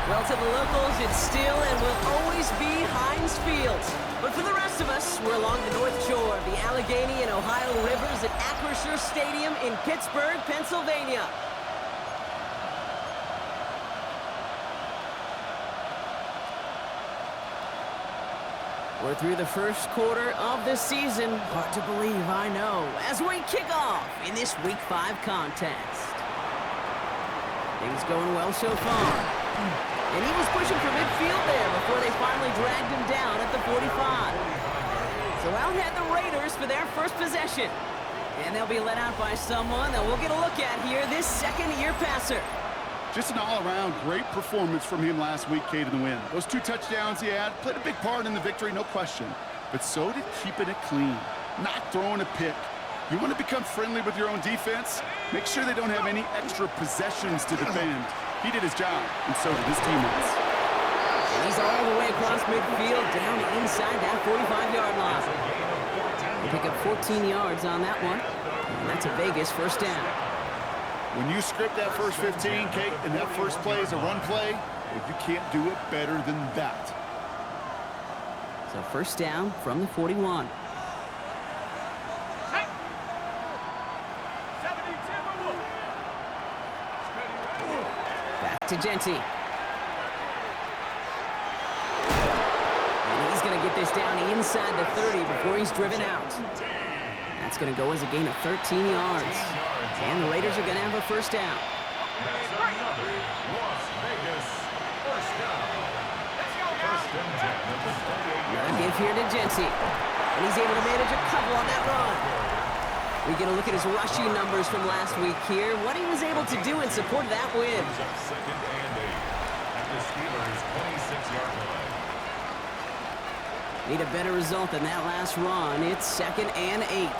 Well, to the locals, it's still and will always be Heinz Field. But for the rest of us, we're along the North Shore of the Allegheny and Ohio Rivers at Acrisure Stadium in Pittsburgh, Pennsylvania. We're through the first quarter of the season. Hard to believe, I know, as we kick off in this Week 5 contest. Things going well so far. And he was pushing for midfield there before they finally dragged him down at the 45. So out head the Raiders for their first possession. And they'll be let out by someone that we'll get a look at here, this second-year passer. Just an all-around great performance from him last week, Kate, in the win. Those 2 touchdowns he had played a big part in the victory, no question. But so did keeping it clean, not throwing a pick. You want to become friendly with your own defense? Make sure they don't have any extra possessions to defend. He did his job, and so did his teammates. And he's all the way across midfield, down inside that 45-yard line. They pick up 14 yards on that one, and that's a Vegas first down. When you script that first 15, Kate, and that first play is a run play, well, you can't do it better than that. So first down from the 41. Back to Genty. And he's going to get this down inside the 30 before he's driven out. That's going to go as a gain of 13 yards. And the Raiders are going to have a first down. Another give here to Genty. And he's able to manage a couple on that run. We get a look at his rushing numbers from last week here. What he was able to do in support of that win. Need a better result than that last run. It's 2nd and 8.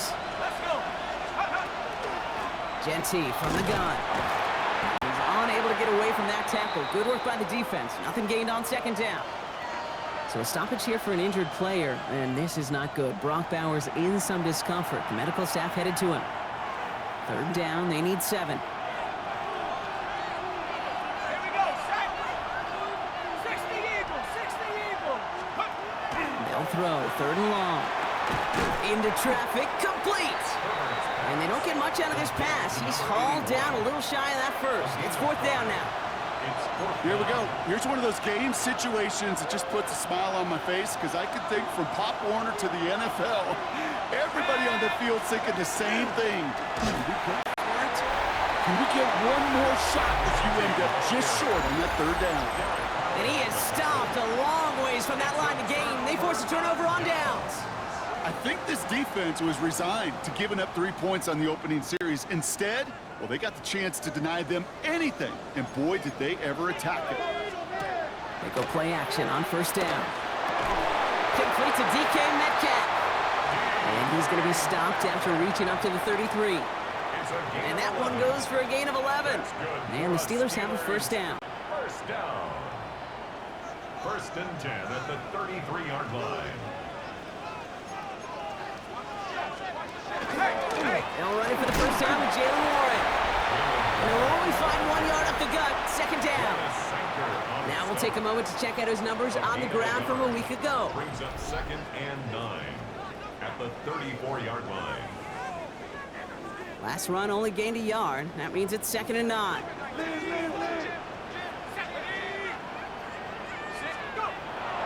Genty from the gun. He's unable to get away from that tackle. Good work by the defense. Nothing gained on second down. So a stoppage here for an injured player, and this is not good. Brock Bowers in some discomfort. The medical staff headed to him. Third down, they need 7. Here we go, set. 60 Eagle, 60 Eagle. They'll throw, 3rd and long. Into traffic, complete. And they don't get much out of this pass. He's hauled down a little shy of that first. It's 4th down now. Here we go. Here's one of those game situations that just puts a smile on my face because I can think from Pop Warner to the NFL, everybody on the field thinking the same thing. Can we get one more shot if you end up just short on that 3rd down? And he is stopped a long ways from that line of game. They force a turnover on downs. I think this defense was resigned to giving up 3 points on the opening series. Instead, well, they got the chance to deny them anything, and boy, did they ever attack it. They go play action on first down. Complete to DK Metcalf. And he's going to be stopped after reaching up to the 33. And that one goes for a gain of 11. And the Steelers have a first down. First down. 1st and 10 at the 33-yard line. They'll run it for the first time with Jalen Warren. And they'll only find 1 yard up the gut. 2nd down. Now we'll take a moment to check out his numbers on the ground from a week ago. Brings up 2nd and 9 at the 34-yard line. Last run only gained a yard. That means it's 2nd and 9.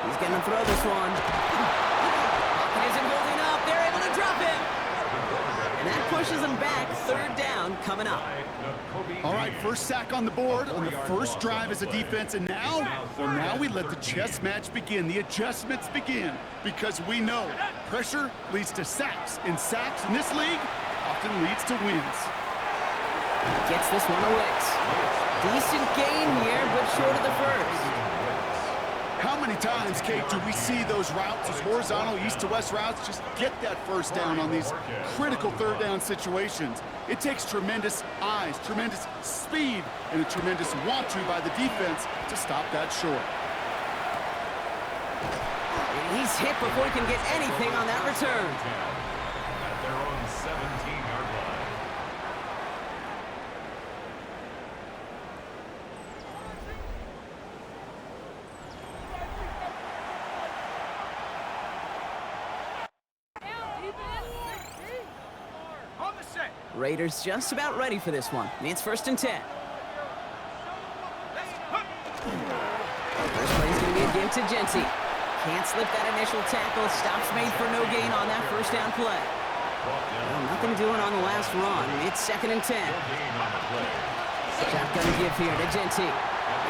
He's going to throw this one. He isn't holding up. They're able to drop him. And that pushes them back. 3rd down coming up. All right, first sack on the board on the first drive as a defense, and now we let the chess match begin. The adjustments begin because we know pressure leads to sacks, and sacks in this league often leads to wins. Gets this one away. Decent gain here, but short of the first. How many times, Kate, do we see those routes, those horizontal east-to-west routes, just get that first down on these critical 3rd down situations? It takes tremendous eyes, tremendous speed, and a tremendous want-to by the defense to stop that short. He's hit before he can get anything on that return. At their own 17-yard line. Raiders just about ready for this one. It's 1st and 10. First play is going to be a give to Genty. Can't slip that initial tackle. Stops made for no gain on that first down play. Well, nothing doing on the last run. It's 2nd and 10. Shotgun give here to Genty.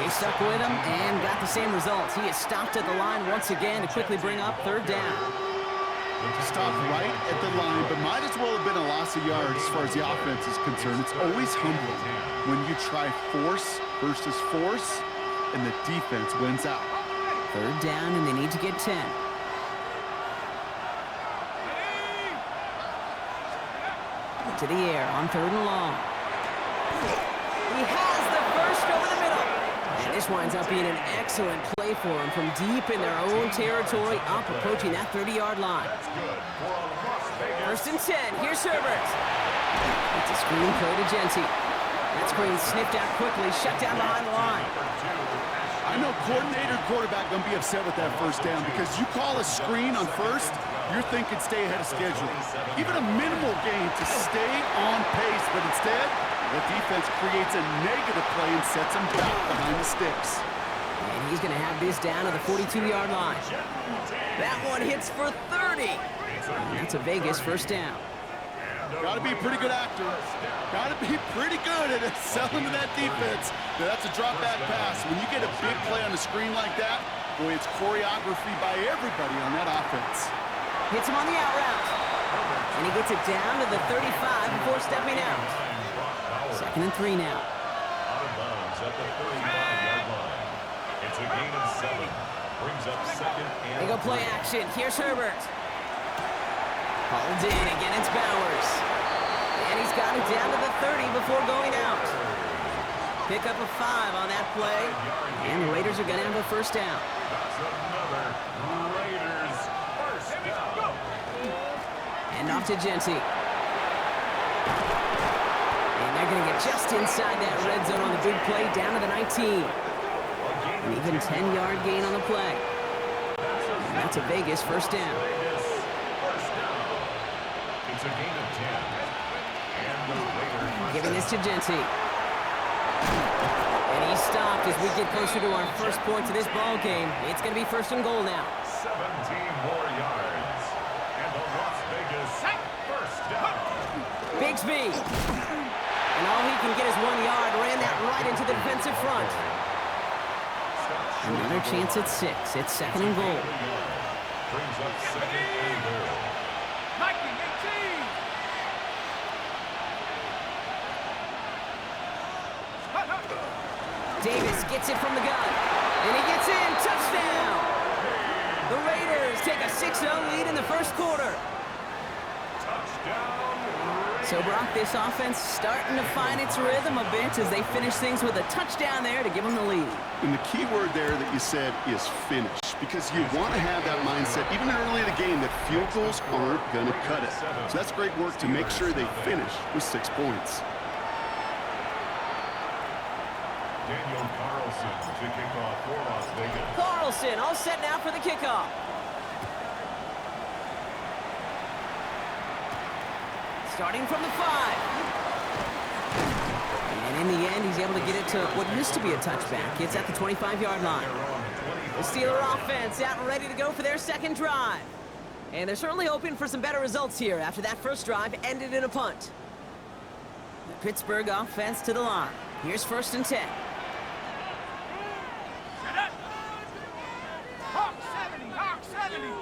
They stuck with him and got the same results. He is stopped at the line once again to quickly bring up 3rd down. Stopped right at the line, but might as well have been a loss of yards as far as the offense is concerned. It's always humbling when you try force versus force, and the defense wins out. 3rd down, and they need to get 10. To the air on 3rd and long. He has the first over the middle. And this winds up being an excellent play for him from deep in their own territory, up approaching that 30-yard line. 1st and 10. Here's Herbert. It's a screen play to Genty. That screen sniffed out quickly, shut down behind the line. I know coordinator and quarterback going to be upset with that first down because you call a screen on first, you're thinking stay ahead of schedule. Even a minimal gain to stay on pace, but instead, the defense creates a negative play and sets him back behind the sticks. And he's going to have this down to the 42-yard line. That one hits for 30. And that's a Vegas first down. Got to be a pretty good actor. Got to be pretty good at selling to that defense. Now, that's a drop back pass. When you get a big play on the screen like that, boy, it's choreography by everybody on that offense. Hits him on the out route. And he gets it down to the 35 before stepping out. 2nd and 3 now. Out of bounds at the 35-yard line. It's a gain of 7. Brings up 2nd and They go play action. Here's Herbert. Hauled in. Again, it's Bowers. And he's got it down to the 30 before going out. Pick up a 5 on that play. And the Raiders are going to have a first down. That's another Raiders first down. And off to Genty. And they're going to get just inside that red zone on the big play, down to the 19. An even 10-yard gain on the play. And that's a Vegas first down. It's a gain of 10. And the Raiders Giving this to Genty. And he stopped as we get closer to our first point to this ball game. It's going to be 1st and goal now. 17 more yards. And the Las Vegas first down. Bigsby. And all he can get is 1 yard. Ran that right into the defensive front. Another chance at 6. It's 2nd and goal. Brings up 2nd and goal. Davis gets it from the gun. And he gets in. Touchdown! The Raiders take a 6-0 lead in the first quarter. So, Brock, this offense starting to find its rhythm a bit as they finish things with a touchdown there to give them the lead. And the key word there that you said is finish, because you want to have that mindset, even early in the game, that field goals aren't going to cut it. So that's great work to make sure they finish with 6 points. Daniel Carlson to kick off for Las Vegas. Carlson all set now for the kickoff. Starting from the 5. And in the end, he's able to get it to what used to be a touchback. It's at the 25-yard line. The Steeler offense out and ready to go for their second drive. And they're certainly hoping for some better results here after that first drive ended in a punt. The Pittsburgh offense to the line. Here's 1st and 10. Hawk 70.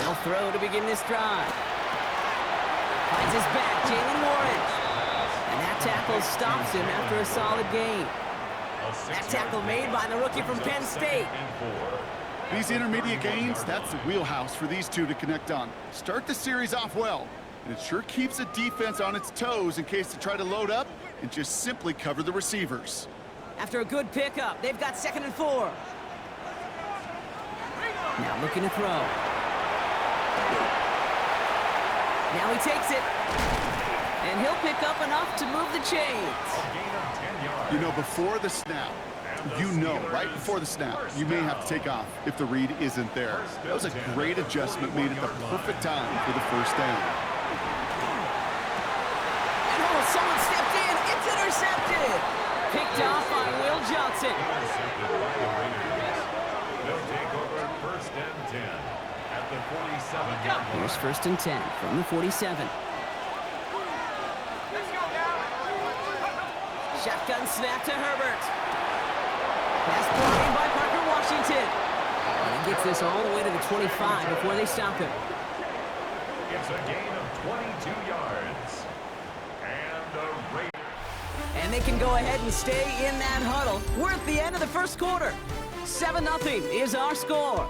They'll throw to begin this drive. Finds his back, Jalen Warren. And that tackle stops him after a solid gain. That tackle made by the rookie from Penn State. These intermediate gains, that's the wheelhouse for these two to connect on. Start the series off well, and it sure keeps the defense on its toes in case they try to load up and just simply cover the receivers. After a good pickup, they've got 2nd and 4. Now looking to throw. Now he takes it. And he'll pick up enough to move the chains. You know, before the snap, right before the snap, you may have to take off if the read isn't there. That was a great adjustment made at the perfect time for the first down. someone stepped in. It's intercepted. Picked off by Will Johnson. Intercepted by the Raiders. They'll take over first and 10 at the 47-yard line. Here's first and 10 from the 47. Let's go now. Shotgun snap to Herbert. Pass brought in by Parker Washington. And he gets this all the way to the 25 before they stop him. It's a gain of 22 yards. And the Raiders. And they can go ahead and stay in that huddle. We're at the end of the first quarter. 7-0 is our score.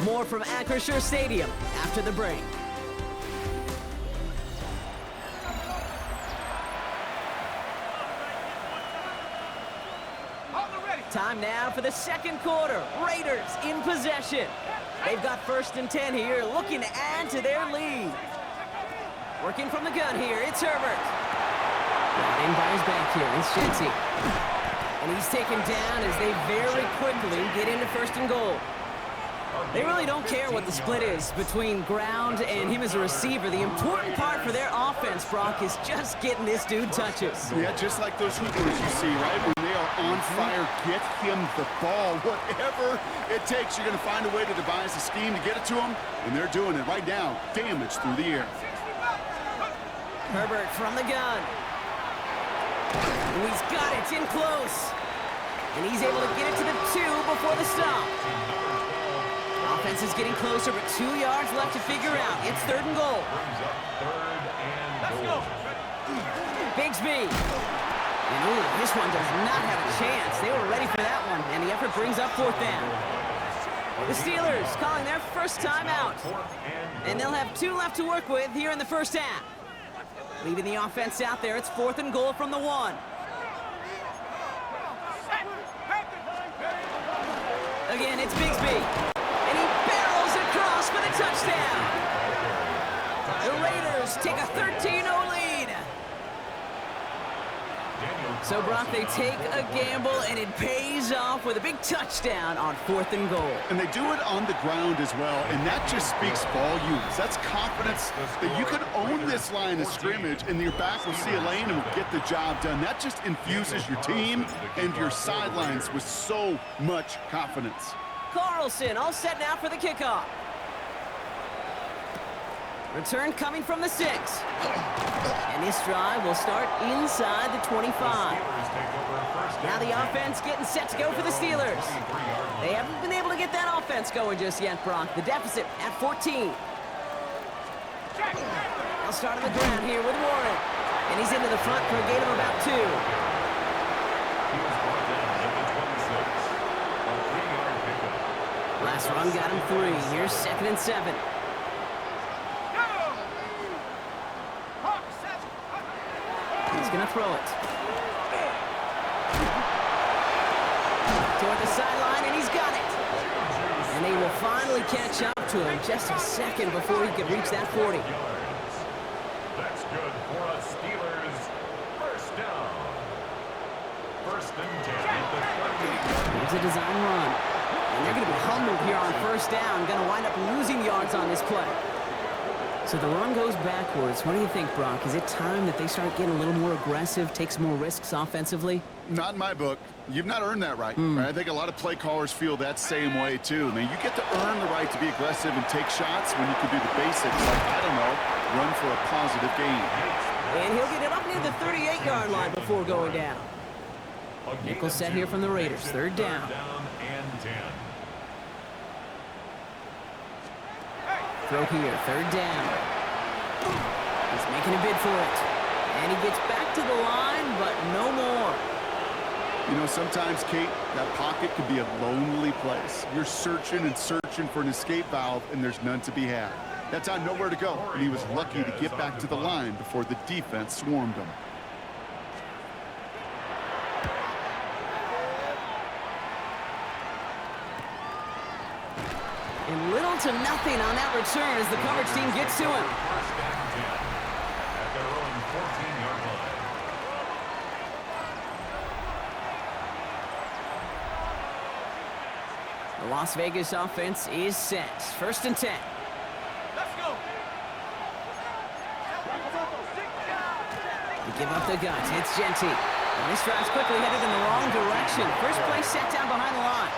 More from Acrisure Stadium after the break. Time now for the second quarter. Raiders in possession. They've got first and 10 here, looking to add to their lead. Working from the gun here, it's Herbert. Brought in by his back here, it's Shenty. And he's taken down as they very quickly get into first and goal. They really don't care what the split is between ground and him as a receiver. The important part for their offense, Brock, is just getting this dude touches. Yeah, just like those hoopers you see, right? When they are on fire, get him the ball. Whatever it takes, you're going to find a way to devise a scheme to get it to him, and they're doing it right now. Damage through the air. Herbert from the gun. He's got it in close. And he's able to get it to the 2 before the stop. Offense is getting closer, but 2 yards left to figure out. It's third and goal. Brings up third and goal. Bigsby. And ooh, this one does not have a chance. They were ready for that one, and the effort brings up fourth down. The Steelers calling their first time out. And they'll have 2 left to work with here in the first half. Leaving the offense out there, it's fourth and goal from the 1. Again, it's Bigsby. And he barrels across for the touchdown. The Raiders take a 13-0 lead. So, Brock, they take a gamble, and it pays off with a big touchdown on fourth and goal. And they do it on the ground as well, and that just speaks volumes. That's confidence that you can own this line of scrimmage, and your back will see a lane and will get the job done. That just infuses your team and your sidelines with so much confidence. Carlson all set now for the kickoff. Return coming from the 6. And this drive will start inside the 25. Now the offense getting set to go for the Steelers. They haven't been able to get that offense going just yet, Brock. The deficit at 14. They'll start on the ground here with Warren. And he's into the front for a gain of about 2. Last run got him 3. Here's second and 7. He's going to throw it. Toward the sideline, and he's got it. And they will finally catch up to him just a second before he can reach that 40. That's good for a Steelers first down. First and 10 at the 38. Here's a design run. And they're going to be humbled here on first down. Going to wind up losing yards on this play. So the run goes backwards. What do you think, Brock? Is it time that they start getting a little more aggressive, take some more risks offensively? Not in my book. You've not earned that right. I think a lot of play callers feel that same way, too. I mean, you get to earn the right to be aggressive and take shots when you can do the basics, like, I don't know, run for a positive gain. And he'll get it up near the 38-yard line before going down. Nickel set here from the Raiders. Third down. And 10. Throw here, third down. He's making a bid for it. And he gets back to the line, but no more. You know, sometimes, Kate, that pocket can be a lonely place. You're searching and searching for an escape valve, and there's none to be had. That time, nowhere to go, and he was lucky to get back to the line before the defense swarmed him. And little to nothing on that return as the coverage team gets to him. First and 10 at their own 14-yard line. The Las Vegas offense is set. First and 10. Let's go. He give up the guts. It's Genty. And this drive's quickly headed in the wrong direction. First play set down behind the line.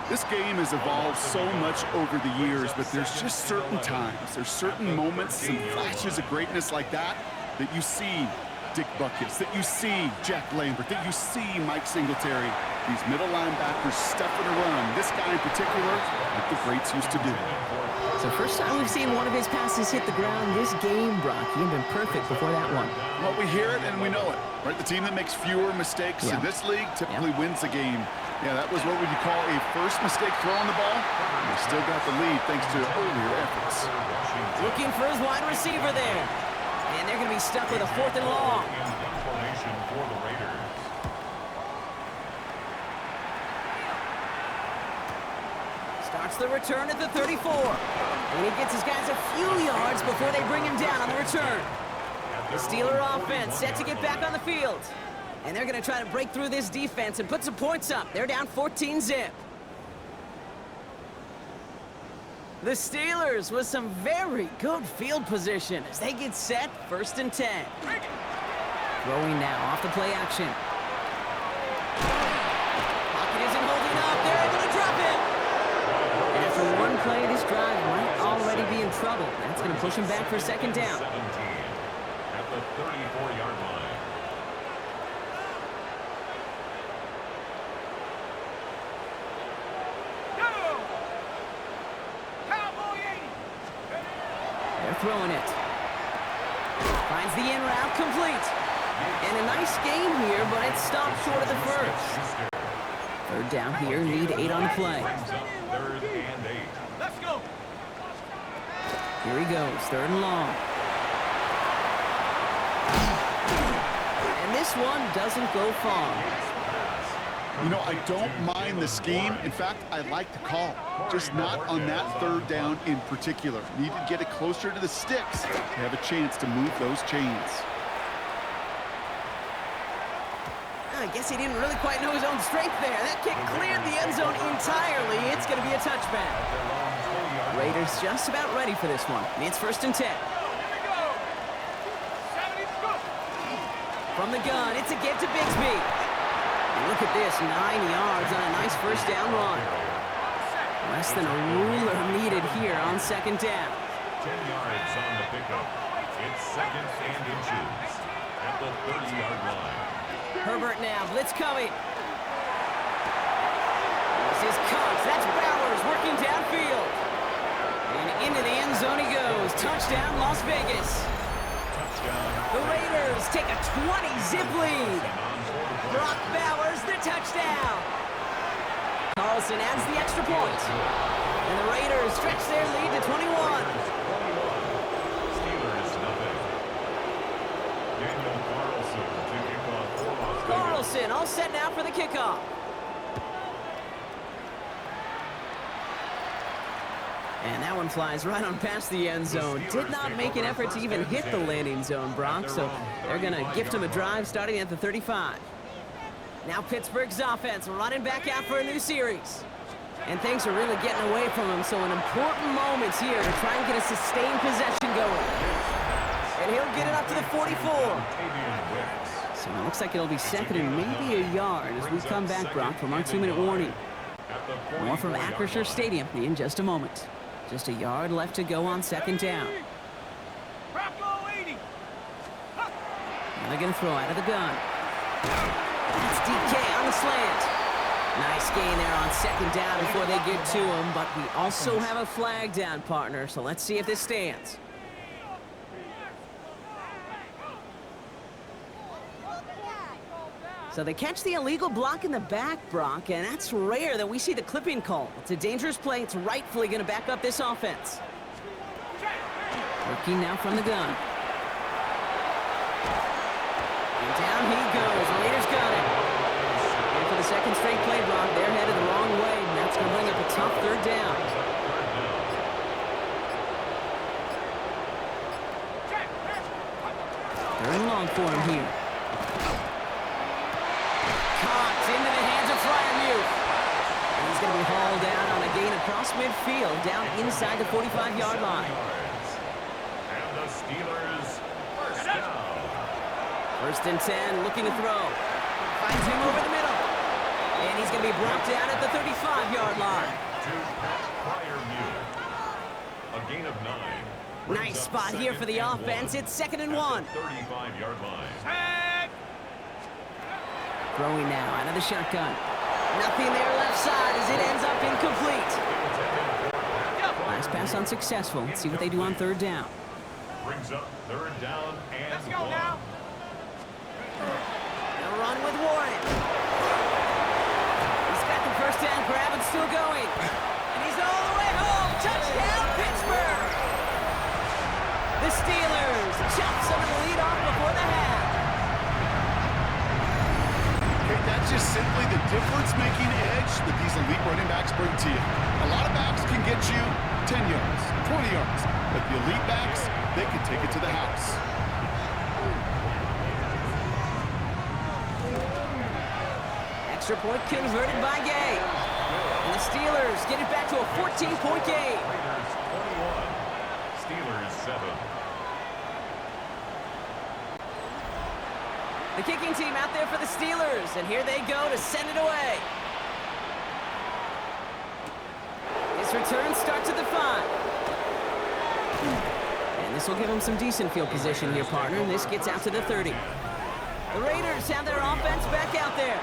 This game has evolved so much over the years, but there's just certain times, there's certain moments, some flashes of greatness like that you see Dick Buckets, that you see Jack Lambert, that you see Mike Singletary. These middle linebackers stuffing a run. This guy in particular, like the greats used to do. So first time we've seen one of his passes hit the ground this game, Brock. He had been perfect before that one. Well, we hear it and we know it, right? The team that makes fewer mistakes in this league typically wins the game. Yeah, that was what would you call a first mistake throwing the ball. And they still got the lead thanks to earlier efforts. Looking for his wide receiver there. And they're going to be stuck with a 4th and long. Starts the return at the 34. And he gets his guys a few yards before they bring him down on the return. The Steeler offense set to get back on the field. And they're going to try to break through this defense and put some points up. They're down 14-zip. The Steelers with some very good field position as they get set, 1st and 10. Throwing now off the play action. Pocket isn't holding up. They're able to drop it. And after one play, this drive might already be in trouble. That's going to push him back for 2nd down. 17 at the 34-yard line. Throwing it. Finds the in route complete. And a nice game here, but it stopped short of the first. 3rd down here, need 8 on the play. 3rd and 8. Let's go. Here he goes, 3rd and long. And this one doesn't go far. You know, I don't mind the scheme. In fact, I like the call. Just not on that 3rd down in particular. Need to get it closer to the sticks to have a chance to move those chains. I guess he didn't really quite know his own strength there. That kick cleared the end zone entirely. It's going to be a touchback. Raiders just about ready for this one. It's 1st and 10. Here we go. 70's good. From the gun, it's a get to Bigsby. Look at this, 9 yards on a nice 1st down run. Less than a ruler needed here on 2nd down. 10 yards on the pickup. It's 2nd and inches at the 30-yard line. Herbert now, blitz coming. This is Cox, that's Bowers working downfield. And into the end zone he goes. Touchdown, Las Vegas. The Raiders take a 20-zip lead. Brock Bowers, the touchdown. Carlson adds the extra point. And the Raiders stretch their lead to 21. Steelers nothing. Daniel Carlson to kick off for Las Vegas. Carlson all set now for the kickoff. And that one flies right on past the end zone. Did not make an effort to even hit the landing zone, Brock, so they're going to gift him a drive starting at the 35. Now Pittsburgh's offense running back out for a new series. And things are really getting away from him, so an important moment here to try and get a sustained possession going. And he'll get it up to the 44. So it looks like it'll be 2nd and maybe a yard as we come back, Brock, from our 2-minute warning. More from Acrisure Stadium in just a moment. Just a yard left to go on 2nd down. Now they're going to throw out of the gun. That's DK on the slant. Nice gain there on 2nd down before they get to him, but we also have a flag down, partner, so let's see if this stands. So they catch the illegal block in the back, Brock, and that's rare that we see the clipping call. It's a dangerous play. It's rightfully going to back up this offense. Working now from the gun. And down he goes. Raiders got it. And for the 2nd straight play, Brock, they're headed the wrong way, and that's going to bring up a tough 3rd down. They're in long for him here. Into the hands of Fryermuth. And he's going to be hauled down on a gain across midfield, down inside the 45-yard line. And the Steelers first down. First and 10, looking to throw. Finds him over the middle. And he's going to be brought down at the 35-yard line. A gain of 9. Nice spot here for the offense. It's 2nd and 1. 35-yard line. Tag. Throwing now out of the shotgun. Nothing there left side as it ends up incomplete. Last pass unsuccessful. Let's see what they do on 3rd down. Brings up 3rd down and Let's go 1. now. They'll run with Warren. He's got the first down grab and still going. And he's all the way home. Touchdown, Pittsburgh! The Steelers chop some of the lead off before the half. Okay, that's just simply the difference-making edge that these elite running backs bring to you. A lot of backs can get you 10 yards, 20 yards, but the elite backs, they can take it to the house. Extra point converted by Gay. And the Steelers get it back to a 14-point game. Raiders 21. Steelers 7. The kicking team out there for the Steelers, and here they go to send it away. His return starts at the 5. And this will give them some decent field position here, partner, and this gets out to the 30. The Raiders have their offense back out there.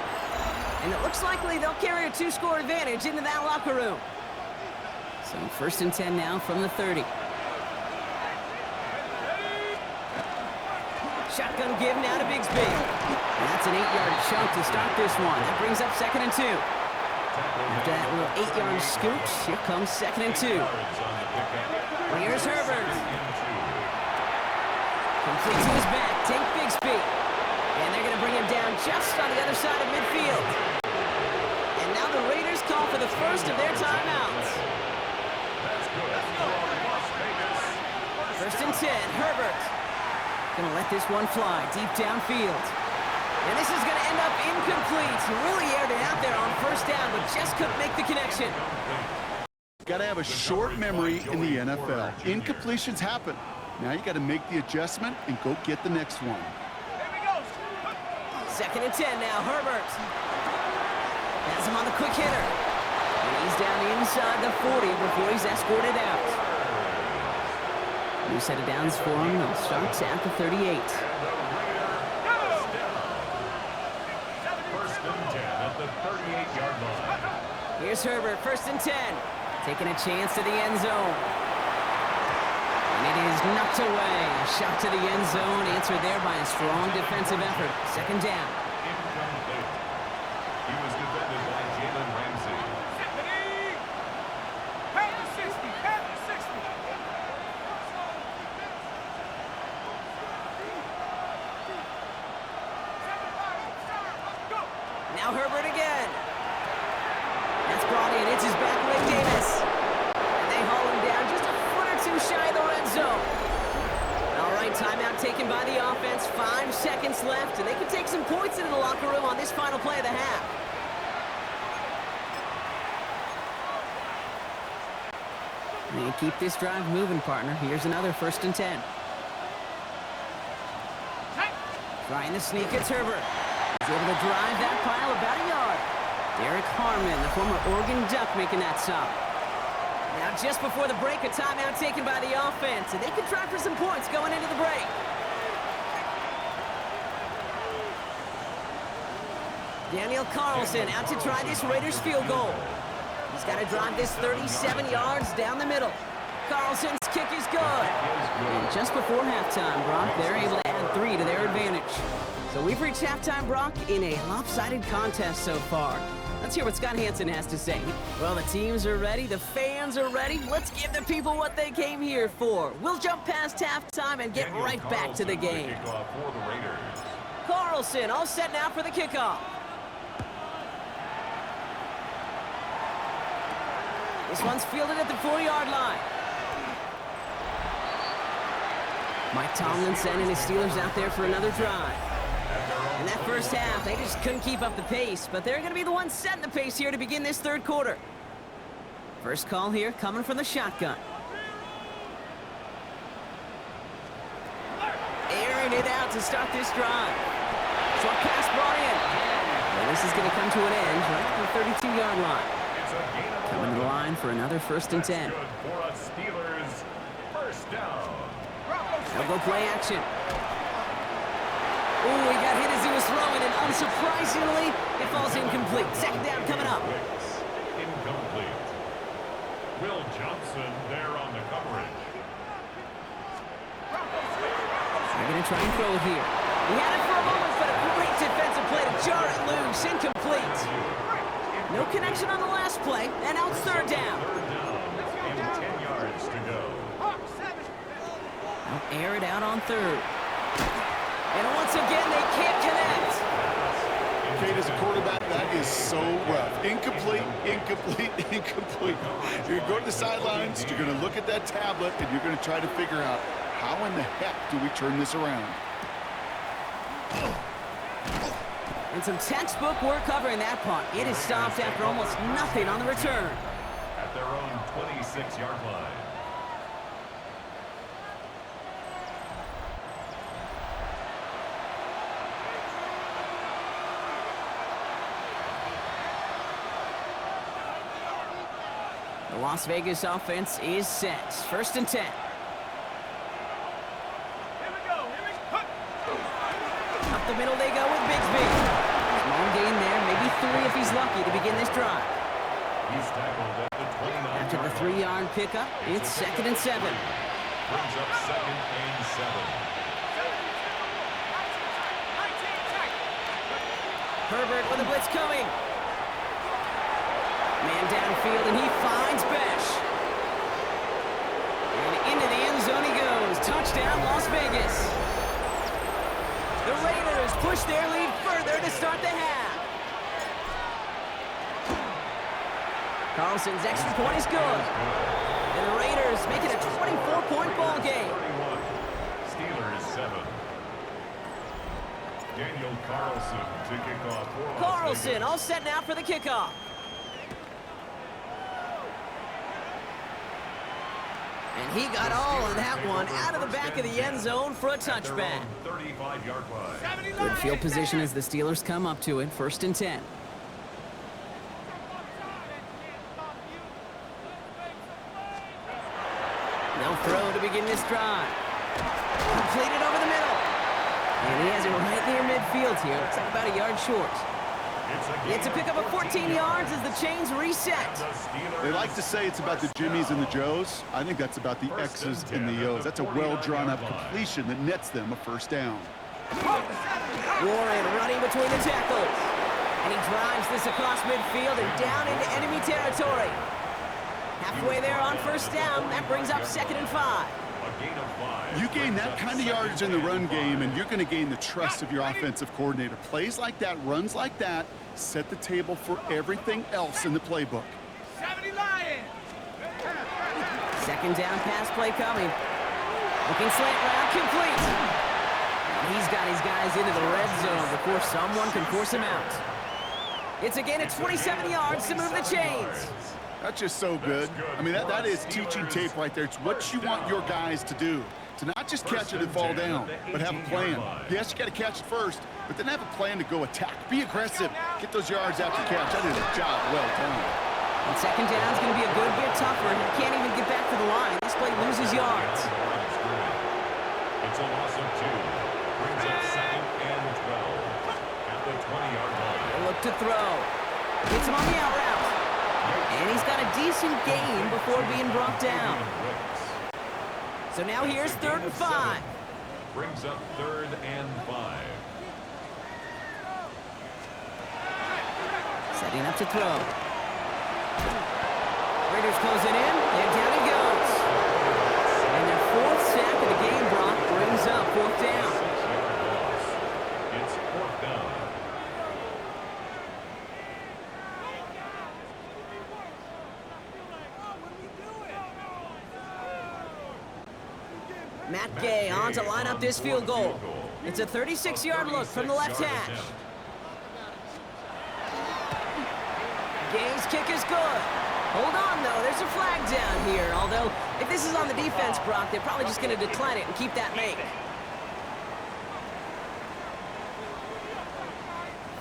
And it looks likely they'll carry a 2-score advantage into that locker room. So 1st and 10 now from the 30. Shotgun give now to Bigsby. And that's an 8-yard chunk to start this one. That brings up 2nd and 2. After that little 8-yard scoot, here comes 2nd and 2. Here's Herbert. Completes to his back. Take Bigsby. And they're going to bring him down just on the other side of midfield. And now the Raiders call for the first of their timeouts. First and 10, Herbert. Going to let this one fly deep downfield. And this is going to end up incomplete. He really aired it out there on 1st down, but just couldn't make the connection. Got to have a short memory in the NFL. Incompletions happen. Now you got to make the adjustment and go get the next one. 2nd and 10 now, Herbert. Has him on the quick hitter. And he's down inside the 40 before he's escorted out. New set of downs for him. It starts at the 38. First and 10 at the 38-yard line. Here's Herbert, 1st and 10. Taking a chance to the end zone. And it is knocked away. A shot to the end zone, answered there by a strong defensive effort. 2nd down. Incomplete. He was defended by Jalen Ramsey. Pat the 60. Pat the 60. Now Herbert again. That's brought in. It's his back leg, Davis. And they haul him down just a foot or 2 shy of the red zone. All right, timeout taken by the offense. 5 seconds left, and they can take some points into the locker room on this final play of the half. And they keep this drive moving, partner. Here's another 1st and 10. Trying to sneak, it's Herbert. He's able to drive that pile about a yard. Derek Harmon, the former Oregon Duck, making that stop. Now just before the break, a timeout taken by the offense, and they can try for some points going into the break. Daniel Carlson out to try this Raiders field goal. He's got to drive this 37 yards down the middle. Carlson's kick is good. And just before halftime, Brock, they're able to add 3 to their advantage. So we've reached halftime, Brock, in a lopsided contest so far. Let's hear what Scott Hansen has to say. Well, the teams are ready. The fans are ready. Let's give the people what they came here for. We'll jump past halftime and get right back to the game. Kickoff for the Raiders. Carlson all set now for the kickoff. This one's fielded at the 4-yard line. Mike Tomlinson and his Steelers out there for another drive. In that first half, they just couldn't keep up the pace, but they're going to be the ones setting the pace here to begin this 3rd quarter. First call here coming from the shotgun. Airing it out to start this drive. Short pass brought in. And this is going to come to an end right at the 32-yard line. Coming to the line for another 1st and 10. Good for a Steelers first down. They'll go play action. Ooh, he got hit as he was throwing, and unsurprisingly, it falls incomplete. 2nd down coming up. Incomplete. Will Johnson there on the coverage. They're going to try and throw it here. He had it for a moment, but a great defensive play to jar it loose. Incomplete. No connection on the last play, and now it's 3rd down. 3rd down and 10 yards to go. They'll air it out on 3rd. And once again, they can't connect. Kate, as a quarterback, that is so rough. Incomplete, incomplete, incomplete. You're going to go to the sidelines, you're going to look at that tablet, and you're going to try to figure out how in the heck do we turn this around? And some textbook work covering that punt. It is stopped after almost nothing on the return. At their own 26-yard line. The Las Vegas offense is set. 1st and 10. Up the middle they go with Bigsby. Small gain there, maybe 3 if he's lucky to begin this drive. He's tackled at the 29. After the 3-yard pickup, it's 2nd and 7. Brings up 2nd and 7. Herbert with a blitz coming. Man downfield, and he finds Besh. And into the end zone he goes. Touchdown, Las Vegas. The Raiders push their lead further to start the half. Carlson's extra point is good. And the Raiders make it a 24-point ball game. 31. Steelers 7. Daniel Carlson to kick off for Las Carlson Vegas. all set now for the kickoff. And he got all of that one out of the back of the end zone for a touchback. 35-yard line. Good field position as the Steelers come up to it. 1st and 10. They'll throw to begin this drive. Completed over the middle. And he has it right near midfield here. Looks like about a yard short. It's a pickup of 14 yards as the chains reset. They like to say it's about the Jimmies and the Joes. I think that's about the X's and the O's. That's a well-drawn-up completion that nets them a 1st down. Warren running between the tackles. And he drives this across midfield and down into enemy territory. Halfway there on 1st down. That brings up 2nd and 5. You gain that kind of yardage in the run game, and you're going to gain the trust of your offensive coordinator. Plays like that, runs like that, set the table for everything else in the playbook. 2nd down pass play coming. Looking slant route, complete. And he's got his guys into the red zone before someone can force him out. It's a gain of 27 yards to move the chains. That's just so good. I mean, that is teaching tape right there. It's what you want your guys to do. To not just catch it and fall down, but have a plan. Yes, you got to catch it first, but then have a plan to go attack. Be aggressive. Get those yards after catch. That is a job well done. And 2nd down is going to be a good bit tougher. He can't even get back to the line. This play loses yards. It's a loss of 2. Brings up 2nd and 12. At the 20-yard line. They'll look to throw. Gets him on the out route. And he's got a decent gain before being brought down. So now here's 3rd and 5. Brings up 3rd and 5. Setting up to throw. Raiders closing in, and down he goes. And their 4th sack of the game, Brock, brings up 4th down. 6-yard loss. It's 4th down. Matt Gay on to line up this field goal. It's a 36-yard look from the left hash. Gay's kick is good. Hold on, though. There's a flag down here. Although, if this is on the defense, Brock, they're probably just going to decline it and keep that make.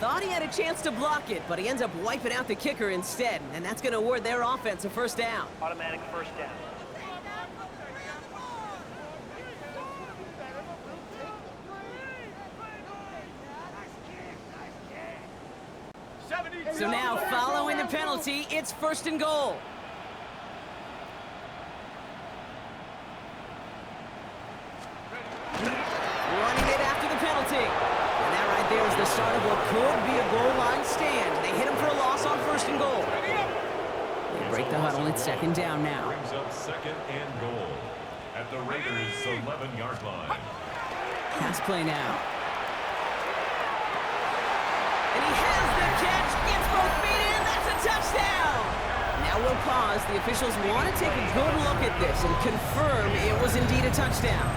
Thought he had a chance to block it, but he ends up wiping out the kicker instead, and that's going to award their offense a first down. Automatic first down. So now, following the penalty, it's first and goal. Running it after the penalty. And that right there is the start of what could be a goal line stand. They hit him for a loss on first and goal. They break the huddle. It's second down now. Brings up second and goal at the Raiders' 11-yard line. Pass play now. And he has the catch, gets both feet in, that's a touchdown! Now we'll pause. The officials want to take a good look at this and confirm it was indeed a touchdown.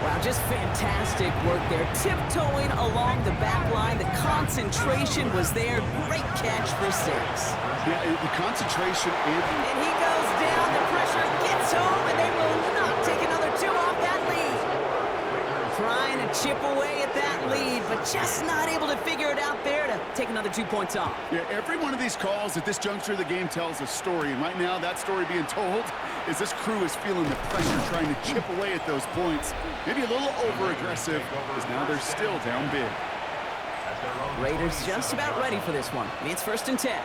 Wow, just fantastic work there. Tiptoeing along the back line. The concentration was there. Great catch for 6. Yeah, the concentration And he goes down. The pressure gets home, and they will not take another 2 off that lead. Trying to chip away at that lead, but just not able to figure it out there to take another 2 points off. Yeah, every one of these calls at this juncture of the game tells a story, and right now that story being told is this crew is feeling the pressure, trying to chip away at those points. Maybe a little over-aggressive, because now they're still down big. Raiders just about ready for this one. It's first and 10.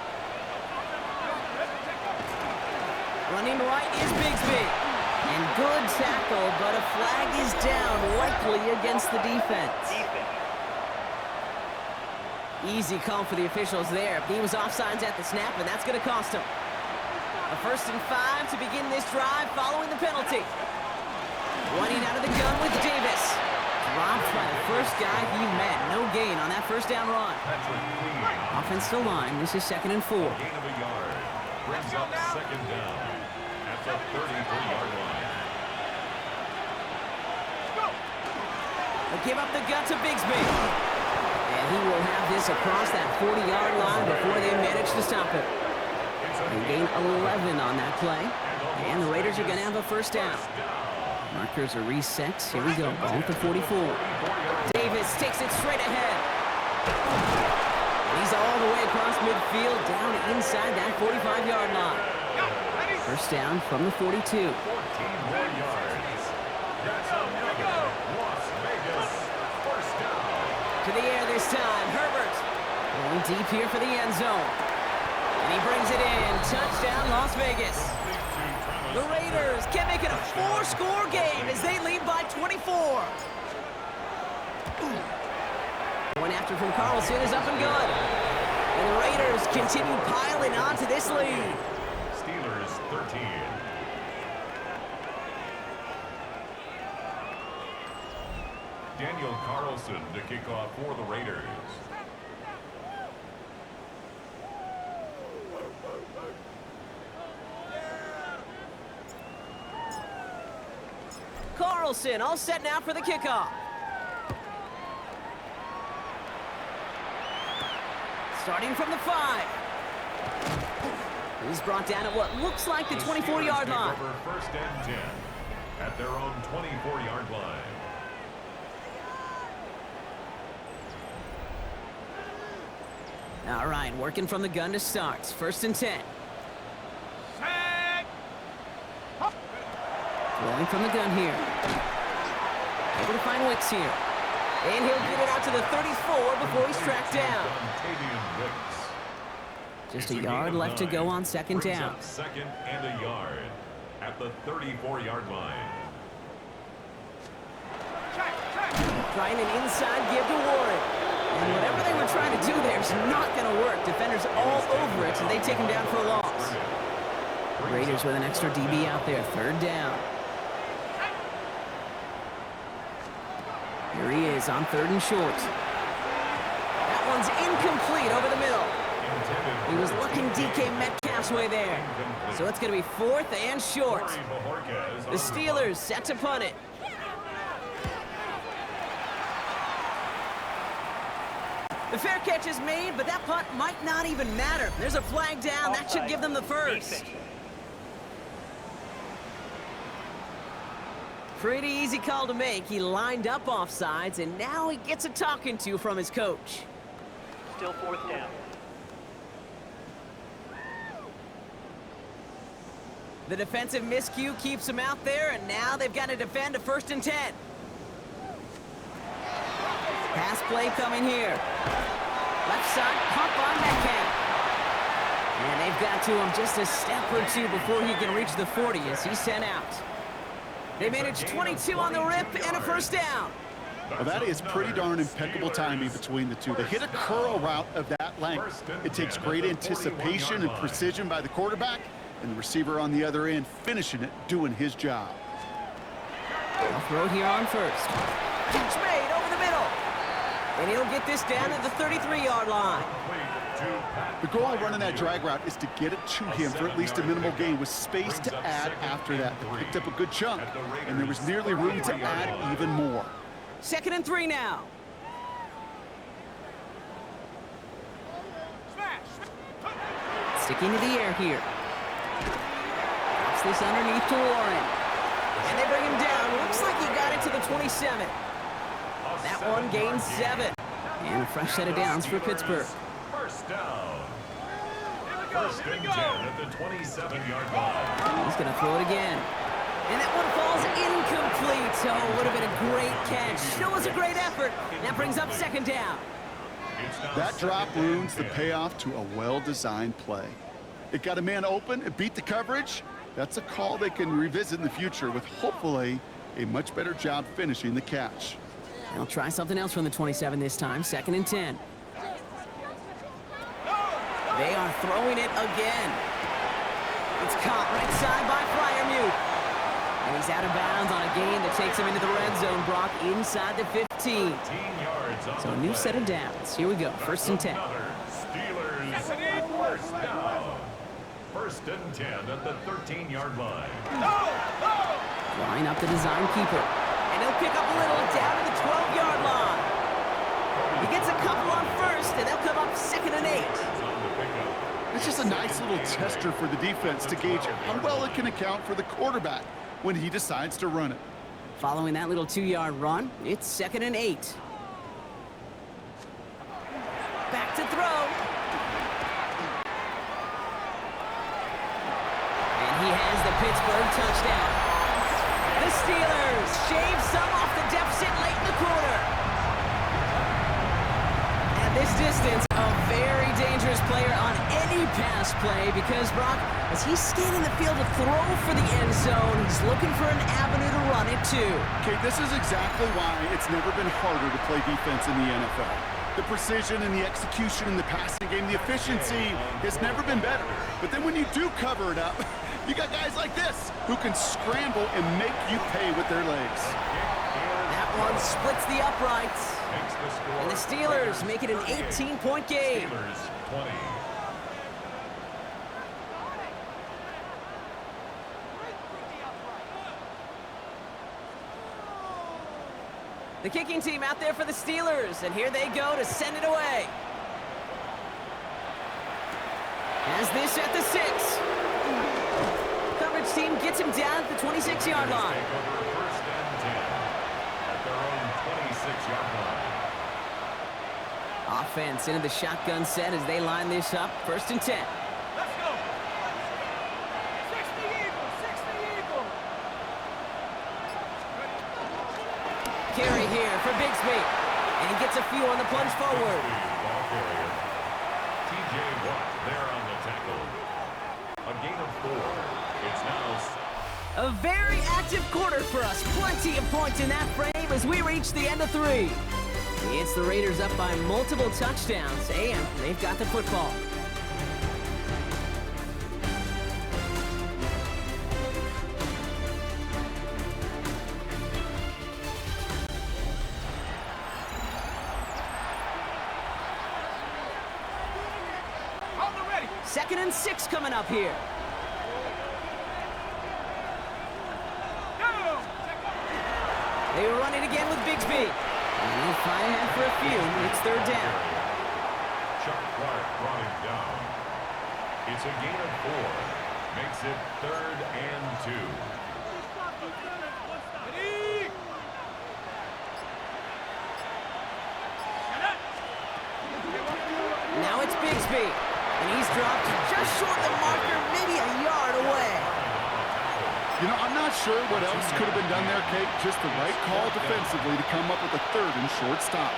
Running right is Bigsby. And good tackle, but a flag is down, likely against the defense. Easy call for the officials there. He was offsides at the snap, and that's going to cost him. A first and 5 to begin this drive following the penalty. Running out of the gun with Davis. Dropped by the first guy he met. No gain on that first down run. Offensive line. This is second and 4. Gain of a yard. Brings up second down at the 33-yard line. They'll give up the gut to Bigsby. And he will have this across that 40-yard line before they manage to stop it. They gain 11 on that play. And the Raiders are going to have a first down. Markers are reset. Here we go. Ball at the 44. Davis takes it straight ahead. And he's all the way across midfield, down inside that 45-yard line. First down from the 42. 14 more yards. That's a Las Vegas first down. To the air this time. Herbert going deep here for the end zone. And he brings it in. Touchdown, Las Vegas. The Raiders can make it a 4-score game as they lead by 24. Going after from Carlson is up and good. And the Raiders continue piling on to this lead. Steelers 13. Daniel Carlson to kick off for the Raiders. Carlson all set now for the kickoff. Starting from the 5. He's brought down at what looks like the 24-yard line. Over first and 10 at their own 24-yard line. All right, working from the gun to start. First and 10. Rolling from the gun here. Able to find Wicks here. And he'll get it out to the 34 before he's tracked down. Just a yard left to go on second down. Second and a yard at the 34-yard line. Trying an inside give to Warren. And whatever they were trying to do there is not going to work. Defenders all over it, so they take him down for a loss. Raiders with an extra DB out there. Third down. Here he is on third and short. That one's incomplete over the middle. He was looking DK Metcalf's way there. So it's going to be fourth and short. The Steelers set to punt it. The fair catch is made, but that punt might not even matter. There's a flag down. That should give them the first. Pretty easy call to make. He lined up offsides, and now he gets a talking to from his coach. Still fourth down. The defensive miscue keeps him out there, and now they've got to defend a 1st and 10. Pass play coming here. Left side, pump on Metcalf. And they've got to him just a step or two before he can reach the 40 as he's sent out. They managed 22 on the rip and a 1st down. Well, that is pretty darn impeccable timing between the two. They hit a curl route of that length. It takes great anticipation and precision by the quarterback, and the receiver on the other end finishing it, doing his job. They'll throw here on 1st. Catch made over the middle. And he'll get this down at the 33-yard line. The goal of running that drag route is to get it to him for at least a minimal gain with space to add after that. They picked up a good chunk, and there was nearly room to add even more. 2nd and 3 now. Sticking to the air here. Drops this underneath to Warren. And they bring him down. Looks like he got it to the 27. That one gains 7. And a fresh set of downs for Pittsburgh. 1st down. 1st and 10 at the 27-yard line. He's going to throw it again. And that one falls incomplete. So it would have been a great catch. Still was a great effort. That brings up 2nd down. That drop ruins the payoff to a well-designed play. It got a man open, it beat the coverage. That's a call they can revisit in the future with hopefully a much better job finishing the catch. They'll try something else from the 27 this time. 2nd and 10. They are throwing it again. It's caught right side by Freiermuth. And he's out of bounds on a gain that takes him into the red zone, Brock, inside the 15. So a new set of downs. Here we go, 1st and 10. Steelers, 1st down. 1st and 10 at the 13-yard line. Line up the design keeper. And he'll pick up a little down to the 12-yard line. He gets a couple on 1st, and they'll come up 2nd and 8. It's just a nice little tester for the defense to gauge how well it can account for the quarterback when he decides to run it. Following that little 2-yard run, it's 2nd and 8. Back to throw. And he has the Pittsburgh touchdown. The Steelers shave some off the deficit late in the quarter. At this distance, a very dangerous player on any pass play because, Brock, as he's scanning the field to throw for the end zone, he's looking for an avenue to run it to. Okay, this is exactly why it's never been harder to play defense in the NFL. The precision and the execution in the passing game, the efficiency has never been better. But then when you do cover it up, you got guys like this who can scramble and make you pay with their legs. That one splits the uprights. And the Steelers make it an 18-point game. Steelers 20. The kicking team out there for the Steelers, and here they go to send it away. As this at the 6. Coverage team gets him down at the 26-yard line. Take over 1st and 10 at their own 26-yard line. Offense into the shotgun set as they line this up. 1st and 10. Let's go. 60 Eagles, 60 Eagles. Carry here for Bigsby. And he gets a few on the plunge forward. Ball carrier. T.J. Watt there on the tackle. A gain of 4. It's now A very active quarter for us. Plenty of points in that frame as we reach the end of 3. It's the Raiders up by multiple touchdowns, and they've got the football. On the ready. 2nd and 6 coming up here. Go. They run it again with Bigsby. And they'll fight ahead for a few. It's 3rd down. Chuck Clark brought him down. It's a gain of 4. Makes it 3rd and 2. Ready. Now it's Bigsby. And he's dropped just short of the marker, maybe a yard away. You know, I'm not sure what else could have been done there, Kate. Just the right call defensively to come up with a 3rd and short stop.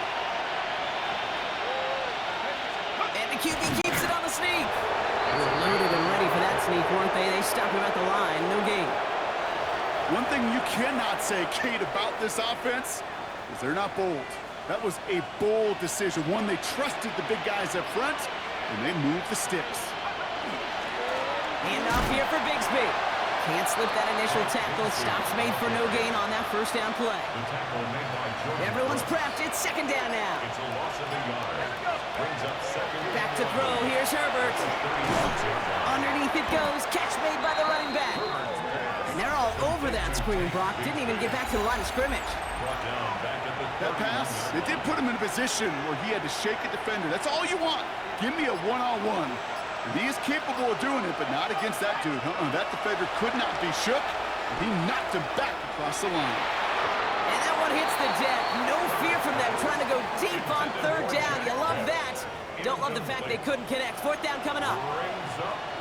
And the QB keeps it on the sneak. They were loaded and ready for that sneak, weren't they? They stopped him at the line. No gain. One thing you cannot say, Kate, about this offense is they're not bold. That was a bold decision. One, they trusted the big guys up front, and they moved the sticks. Hand off here for Bigsby. Can't slip that initial tackle. Stops made for no gain on that first down play. The tackle made by Jordan. Everyone's prepped. It's 2nd down now. It's a loss of a yard. Brings up 2nd. Back to throw. Here's Herbert. Underneath it goes. Catch made by the running back. And they're all over that screen. Brock didn't even get back to the line of scrimmage. Brought down back at the That pass, it did put him in a position where he had to shake a defender. That's all you want. Give me a one-on-one. And he is capable of doing it, but not against that dude. That defender could not be shook. And he knocked him back across the line. And that one hits the deck. No fear from them trying to go deep on 3rd down. You love that. Don't love the fact they couldn't connect. 4th down coming up.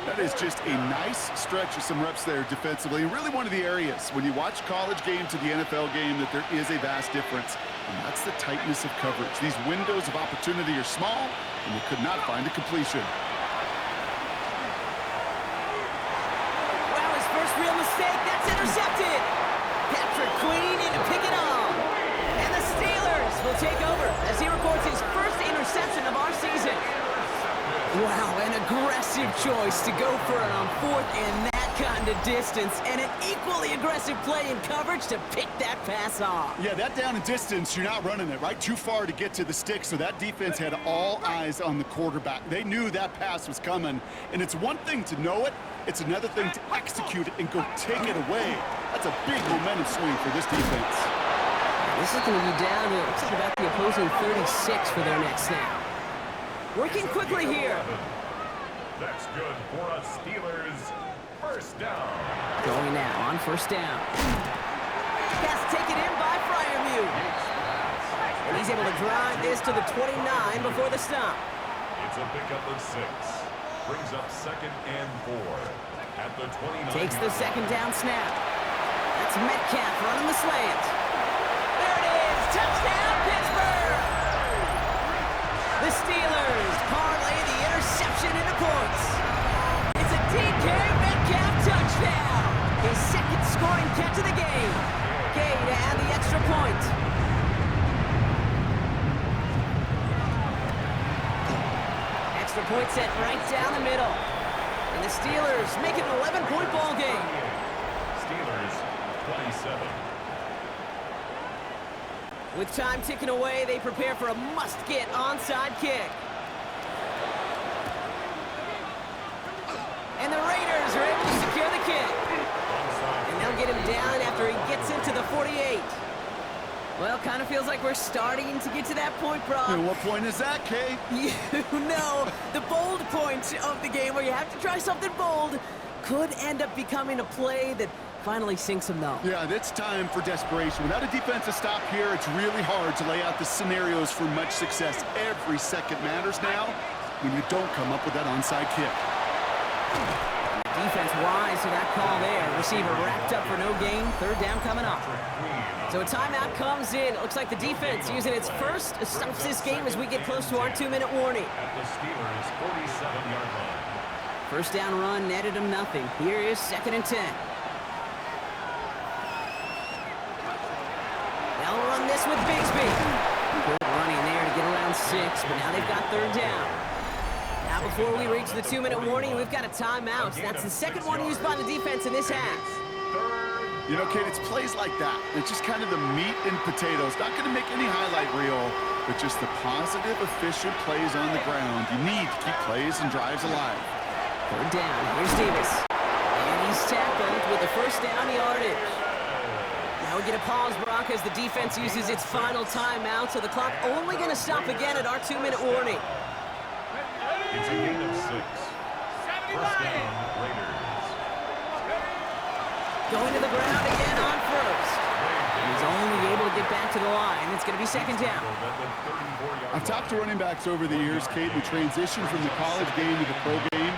That is just a nice stretch of some reps there defensively. And really one of the areas, when you watch college game to the NFL game, that there is a vast difference. And that's the tightness of coverage. These windows of opportunity are small, and they could not find a completion. Wow, his first real mistake. That's intercepted. Patrick Queen in to pick it off. And the Steelers will take over as he records his first interception of our season. Wow, an aggressive choice to go for it on 4th and that kind of distance. And an equally aggressive play in coverage to pick that pass off. Yeah, that down and distance, you're not running it, right? Too far to get to the stick, so that defense had all eyes on the quarterback. They knew that pass was coming, and it's one thing to know it, it's another thing to execute it and go take it away. That's a big momentum swing for this defense. This is going to be down to, looks like about the opposing 36 for their next snap. Working quickly here. That's good for us Steelers. 1st down. Going now on 1st down. Pass taken in by Fryermuth. And he's able to drive this to the 29 before the stop. It's a pickup of 6. Brings up 2nd and 4. At the 29. Takes the 2nd down snap. That's Metcalf running the slant. There it is. Touchdown, Pittsburgh. The Steelers parlay the interception into points. It's a DK Metcalf touchdown. His 2nd scoring catch of the game. Gay to add the extra point. Extra point set right down the middle. And the Steelers make it an 11-point ball game. Steelers 27. With time ticking away, they prepare for a must-get onside kick. And the Raiders are able to secure the kick. And they'll get him down after he gets into the 48. Well, kind of feels like we're starting to get to that point, Brock. And what point is that, Kay? You know, the bold point of the game where you have to try something bold could end up becoming a play that finally sinks him, though. Yeah, it's time for desperation. Without a defensive stop here, it's really hard to lay out the scenarios for much success. Every second matters now when you don't come up with that onside kick. Defense wise to that call there. Receiver wrapped up for no gain. 3rd down coming up. So a timeout comes in. It looks like the defense using its first stops this game as we get close to our 2-minute warning. At the Steelers' 47-yard line. 1st down run netted him nothing. Here is 2nd and 10. They'll run this with Bigsby. Good running there to get around 6, but now they've got 3rd down. Now before we reach the 2-minute warning, we've got a timeout. That's the 2nd one used by the defense in this half. You know, Kate, it's plays like that. It's just kind of the meat and potatoes. Not going to make any highlight reel, but just the positive, efficient plays on the ground. You need to keep plays and drives alive. 3rd down. Here's Davis. And he's tackled with the 1st down yardage. Now we get a pause, Brock, as the defense uses its final timeout, so the clock only going to stop again at our 2-minute warning. It's a gain of 6. 1st down, Raiders. Going to the ground again on 1st. He's only able to get back back to the line. It's going to be second down. I've talked to running backs over the years, Kate, who transition from the college game to the pro game.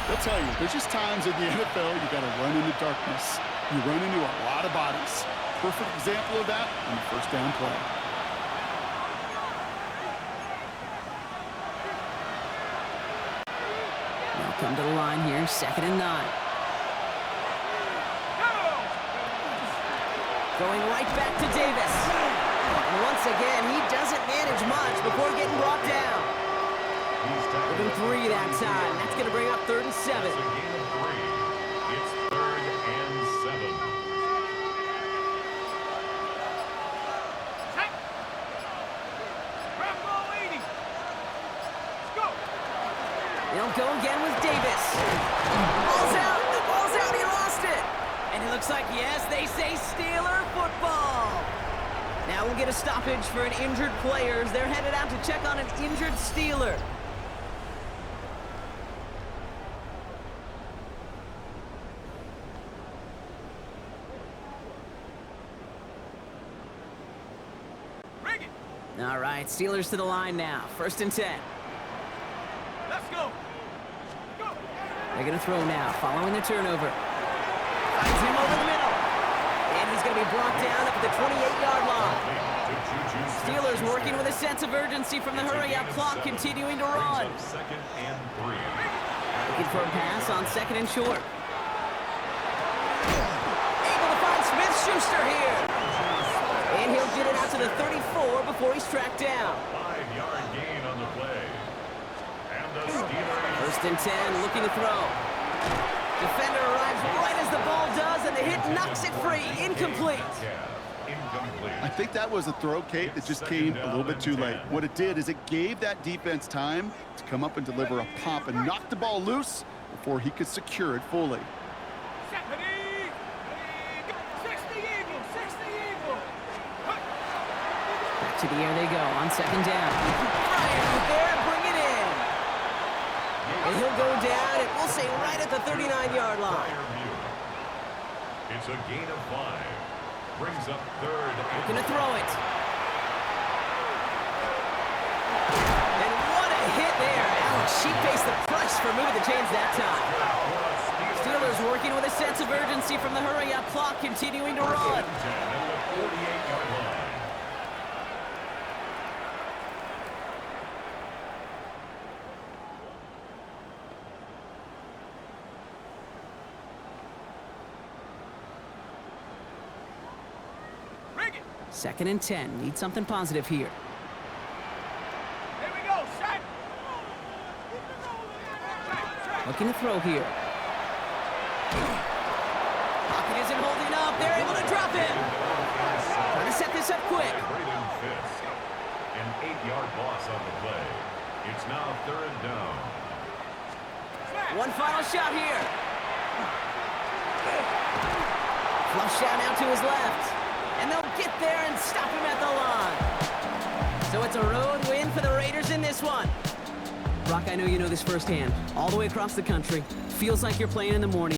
They'll tell you, there's just times in the NFL you got to run into darkness. You run into a lot of bodies. Perfect example of that on the first down play. Now come to the line here, 2nd and 9. Going right back to Davis. And once again, he doesn't manage much before getting brought down. Give him 3 that time. That's going to bring up 3rd and 7. It's a gain of 3. It's 3rd and 7. Set. Grab ball 80. Let's go. They'll go again with Davis. Ball's out. The ball's out. He lost it. And it looks like, yes, they say Steeler football. Now we'll get a stoppage for an injured player as they're headed out to check on an injured Steeler. Bring it. All right, Steelers to the line now. 1st and 10. Let's go. Go. They're going to throw now, following the turnover. Finds him over the middle. And he's going to be brought down up at the 28-yard line. Steelers working with a sense of urgency from the hurry-up clock, continuing to run. 2nd and 3. Looking for a pass on 2nd and short. Able to find Smith-Schuster here. And he'll get it out to the 34 before he's tracked down. 5-yard gain on the play. And the Steelers. 1st and 10, looking to throw. Defender arrives right as the ball does, and the hit knocks it free. Incomplete. I think that was a throw, Kate, that just came a little bit too late. What it did is it gave that defense time to come up and deliver a pop and knock the ball loose before he could secure it fully. Set. Ready. 60 Eagle. 60 Eagle. Back to the air they go on 2nd down. Bryant there, bring it in. And he'll go down, and we'll say right at the 39-yard line. It's a gain of 5. Brings up 3rd. Looking to throw it. And what a hit there. Ouch, she faced the press for moving the chains that time. Steelers working with a sense of urgency from the hurry-up clock, continuing to run. 10 at the 48-yard line. Bring it. 2nd and 10. Need something positive here. Here we go. Set. Looking to throw here. Pocket isn't holding up. They're able to drop him. Trying to set this up quick. Braden Fisk. An 8-yard loss on the play. It's now 3rd down. One final shot here. Flush out now to his left. And they'll get there and stop him at the line. So it's a road win for the Raiders in this one. Brock, I know you know this firsthand. All the way across the country. Feels like you're playing in the morning.